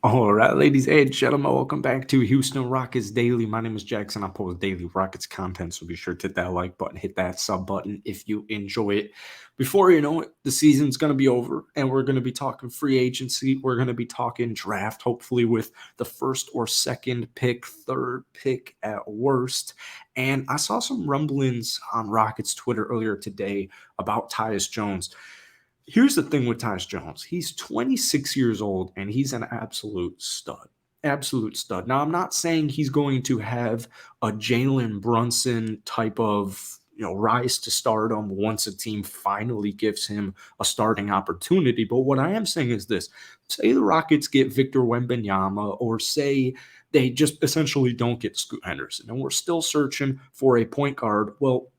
All right, ladies and gentlemen, welcome back to Houston Rockets Daily. My name is Jackson. I post daily Rockets content, so be sure to hit that like button, hit that sub button if you enjoy it. Before you know it, the season's going to be over, and we're going to be talking free agency. We're going to be talking draft, hopefully with the first or second pick, third pick at worst. And I saw some rumblings on Rockets Twitter earlier today about Tyus Jones. Here's the thing with Tyus Jones. He's 26 years old and he's an absolute stud. Absolute stud. Now, I'm not saying he's going to have a Jalen Brunson type of rise to stardom once a team finally gives him a starting opportunity. But what I am saying is this: say the Rockets get Victor Wembanyama, or say they just essentially don't get Scoot Henderson, and we're still searching for a point guard. Well,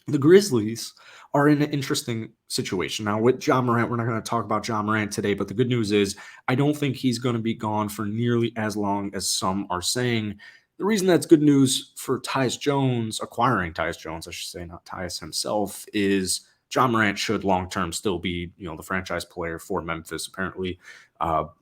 the Grizzlies are in an interesting situation. Now, with Ja Morant, we're not going to talk about Ja Morant today, but the good news is I don't think he's going to be gone for nearly as long as some are saying. The reason that's good news for Tyus Jones, acquiring Tyus Jones, I should say, not Tyus himself, is Ja Morant should long term still be, the franchise player for Memphis. Apparently,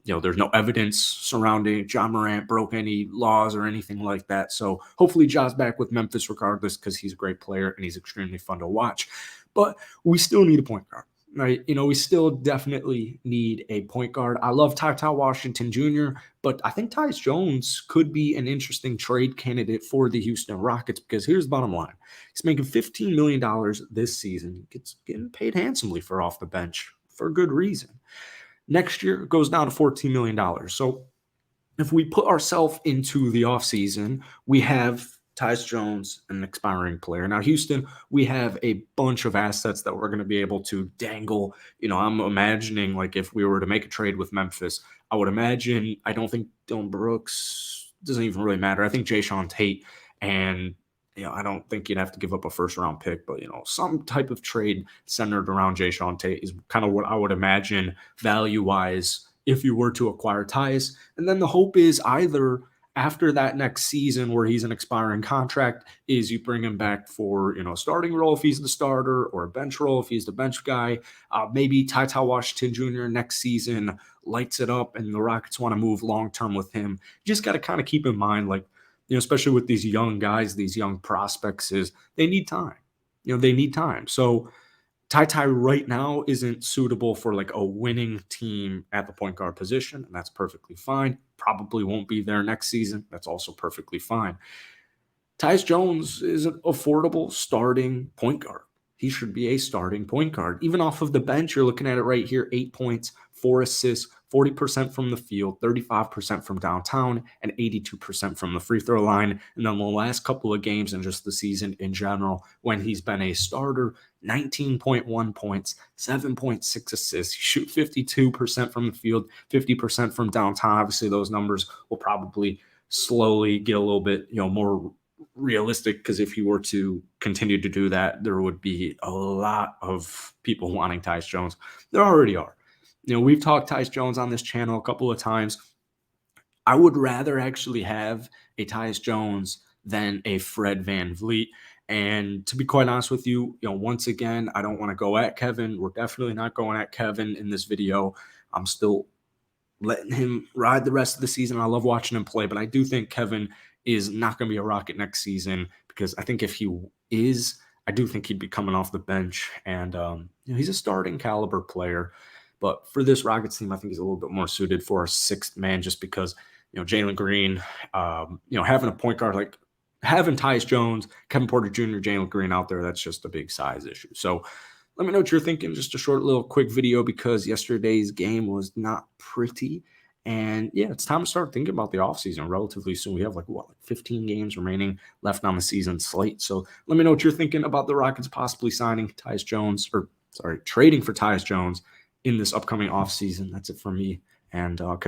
there's no evidence surrounding Ja Morant broke any laws or anything like that. So hopefully Ja's back with Memphis regardless, because he's a great player and he's extremely fun to watch. But we still need a point guard, right? We still definitely need a point guard. I love Ty Washington Jr., but I think Tyus Jones could be an interesting trade candidate for the Houston Rockets, because here's the bottom line. He's making $15 million this season. Gets getting paid handsomely for off the bench for good reason. Next year, it goes down to $14 million. So if we put ourselves into the offseason, we have Tyus Jones, an expiring player. Now, Houston, we have a bunch of assets that we're going to be able to dangle. I'm imagining, like, if we were to make a trade with Memphis, I would imagine, I don't think Dylan Brooks, doesn't even really matter. I think Jayshawn Tate, and I don't think you'd have to give up a first round pick, but some type of trade centered around Jayshawn Tate is kind of what I would imagine value wise if you were to acquire Tyus. And then the hope is either after that next season where he's an expiring contract is you bring him back for a starting role if he's the starter, or a bench role if he's the bench guy. Maybe Ty Washington Jr. next season lights it up and the Rockets want to move long term with him. You just got to kind of keep in mind, like, especially with these young guys, these young prospects, is they need time. They need time. So Ty right now isn't suitable for like a winning team at the point guard position, and that's perfectly fine. Probably won't be there next season. That's also perfectly fine. Tyus Jones is an affordable starting point guard. He should be a starting point guard. Even off of the bench, you're looking at it right here: 8 points, 4 assists, 40% from the field, 35% from downtown, and 82% from the free throw line. And then the last couple of games and just the season in general, when he's been a starter, 19.1 points, 7.6 assists. He shoot 52% from the field, 50% from downtown. Obviously, those numbers will probably slowly get a little bit, more realistic, because if he were to continue to do that, there would be a lot of people wanting Tyus Jones. There already are. We've talked Tyus Jones on this channel a couple of times. I would rather actually have a Tyus Jones than a Fred VanVleet. And to be quite honest with you, once again, I don't want to go at Kevin. We're definitely not going at Kevin in this video. I'm still letting him ride the rest of the season. I love watching him play, but I do think Kevin is not going to be a Rocket next season, because I think if he is, I do think he'd be coming off the bench. And he's a starting caliber player. But for this Rockets team, I think he's a little bit more suited for a sixth man, just because, Jalen Green, having a point guard like having Tyus Jones, Kevin Porter Jr., Jalen Green out there, that's just a big size issue. So let me know what you're thinking. Just a short little quick video, because yesterday's game was not pretty. And yeah, it's time to start thinking about the offseason relatively soon. We have like 15 games remaining left on the season slate. So let me know what you're thinking about the Rockets possibly signing Tyus Jones, or sorry, trading for Tyus Jones in this upcoming offseason. That's it for me. And I'll catch